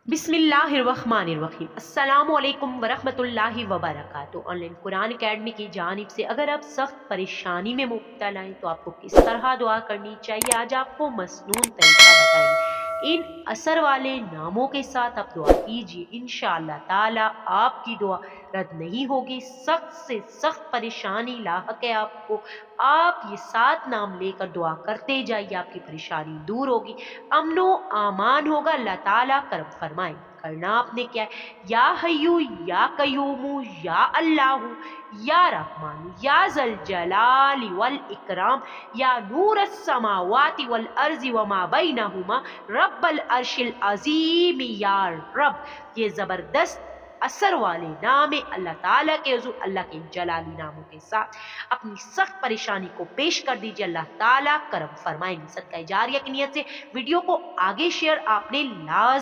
बिस्मिल्लाहिर्रहमानिर्रहीम अस्सलामुअलैकुम वरहमतुल्लाहि वबरकातुहू। ऑनलाइन कुरान अकेडमी की जानिब से अगर आप सख्त परेशानी में मुब्तला हैं तो आपको किस तरह दुआ करनी चाहिए, आज आपको मसनून तरीका बताएंगे। इन असर वाले नामों के साथ आप दुआ कीजिए, इंशाअल्लाह ताला आपकी दुआ रद्द नहीं होगी। सख्त से सख्त परेशानी लाहक है आपको, आप ये 7 नाम लेकर दुआ करते जाइए, आपकी परेशानी दूर होगी, अमनो आमान होगा, अल्लाह ताला करम फरमाए। करना आपने क्या है, या हय्यू या कयूमू या अल्लाहू या रहमानु या जल जलाली वल इकराम या नूर समावाति वल अर्ज़ि वमा बैनहुमा रब्बल अर्शिल अज़ीम या रब। ये जबरदस्त असर वाले नाम है। अल्लाह ताला के हुज़ूर अल्लाह के जलाली नामों के साथ अपनी सख्त परेशानी को पेश कर दीजिए, अल्लाह ताला करम फरमाएंगे। सदका जारिया की नियत से वीडियो को आगे शेयर आपने लाज़